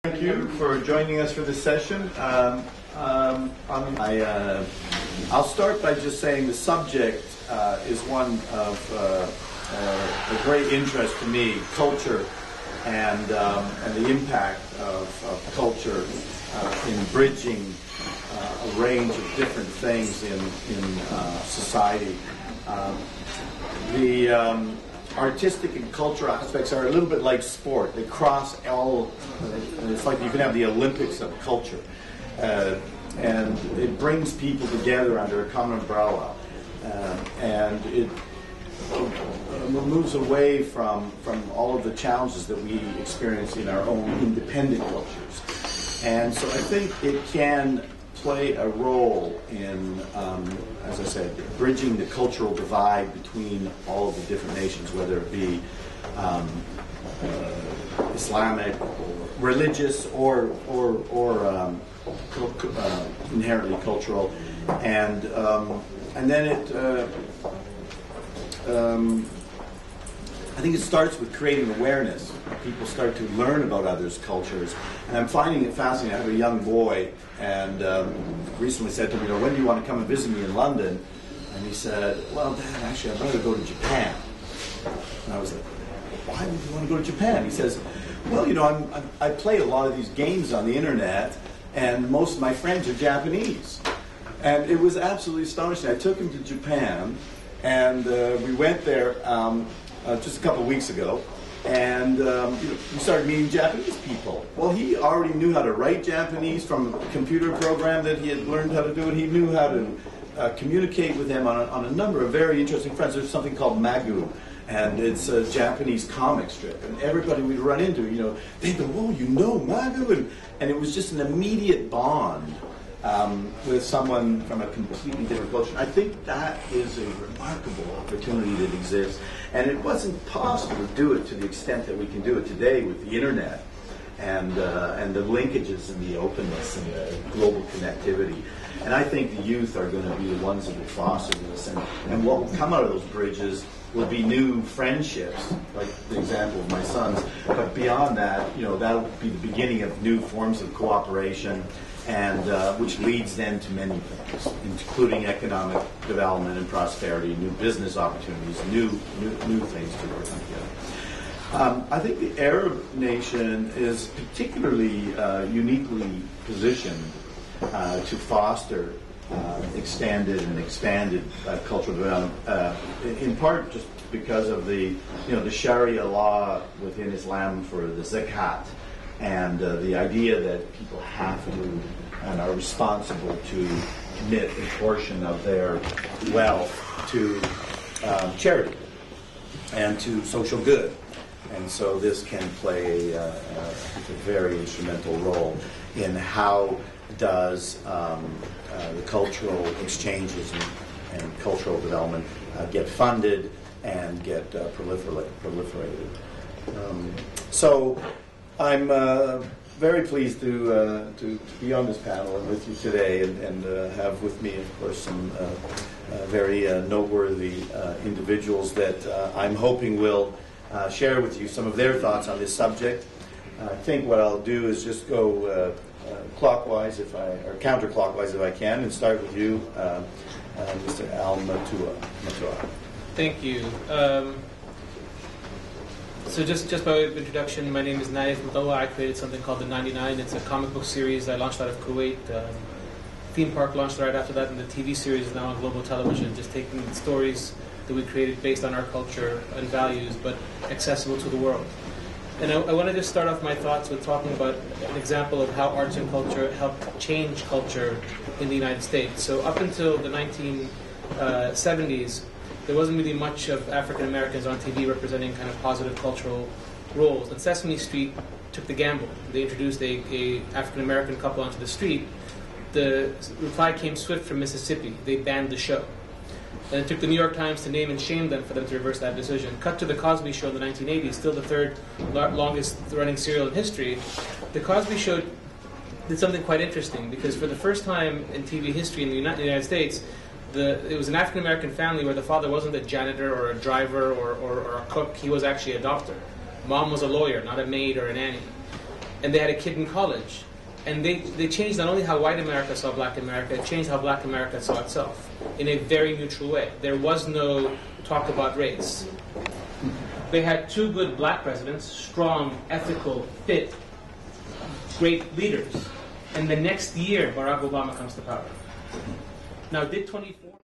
Thank you for joining us for this session. I'll start by just saying the subject is one of a great interest to me, culture and the impact of culture in bridging a range of different things in society. The artistic and cultural aspects are a little bit like sport. They cross all, it's like you can have the Olympics of culture. And it brings people together under a common umbrella. And it moves away from all of the challenges that we experience in our own independent cultures. And so I think it can play a role in, as I said, bridging the cultural divide between all of the different nations, whether it be Islamic, or religious, or inherently cultural, and then it. I think it starts with creating awareness. People start to learn about others' cultures. And I'm finding it fascinating. I have a young boy, and recently said to me, when do you want to come and visit me in London? And he said, well, Dad, actually, I'd rather go to Japan. And I was like, why would you want to go to Japan? He says, well, I play a lot of these games on the internet, and most of my friends are Japanese. And it was absolutely astonishing. I took him to Japan, and we went there just a couple of weeks ago, and we started meeting Japanese people. Well, he already knew how to write Japanese from a computer program that he had learned how to do it. He knew how to communicate with them on a number of very interesting friends. There's something called Magu, and it's a Japanese comic strip. And everybody we'd run into, they'd go, oh, Magu? And it was just an immediate bond with someone from a completely different culture. I think that is a remarkable opportunity that exists. And it wasn't possible to do it to the extent that we can do it today with the internet and the linkages and the openness and the global connectivity. And I think the youth are going to be the ones that will foster this. And what will come out of those bridges will be new friendships, like the example of my sons. But beyond that, that'll be the beginning of new forms of cooperation, and which leads then to many things, including economic development and prosperity, new business opportunities, new things to work together. I think the Arab nation is particularly uniquely positioned to foster extended and expanded cultural development, in part just because of the Sharia law within Islam for the zakat, and the idea that people have to and are responsible to commit a portion of their wealth to charity and to social good. And so this can play a very instrumental role in how does the cultural exchanges and cultural development get funded and get proliferated. So I'm very pleased to be on this panel and with you today, and have with me, of course, some very noteworthy individuals that I'm hoping will share with you some of their thoughts on this subject. I think what I'll do is just go clockwise, or counterclockwise if I can, and start with you, Mr. Al Matua. Thank you. So just by way of introduction, my name is Naif Mutawa. I created something called The 99. It's a comic book series I launched out of Kuwait. Theme Park launched right after that, and the TV series is now on global television, just taking the stories that we created based on our culture and values, but accessible to the world. And I want to just start off my thoughts with talking about an example of how arts and culture helped change culture in the United States. So up until the 1970s, there wasn't really much of African Americans on TV representing kind of positive cultural roles. And Sesame Street took the gamble. They introduced a African American couple onto the street. The reply came swift from Mississippi. They banned the show. And it took the New York Times to name and shame them for them to reverse that decision. Cut to The Cosby Show in the 1980s, still the third longest running serial in history. The Cosby Show did something quite interesting, because for the first time in TV history in the United States, it was an African American family where the father wasn't a janitor or a driver or a cook. He was actually a doctor. Mom was a lawyer, not a maid or a nanny. and they had a kid in college. And they changed not only how white America saw black America, it changed how black America saw itself in a very neutral way. There was no talk about race. They had two good black presidents, strong, ethical, fit, great leaders. And the next year, Barack Obama comes to power. Now, did 24...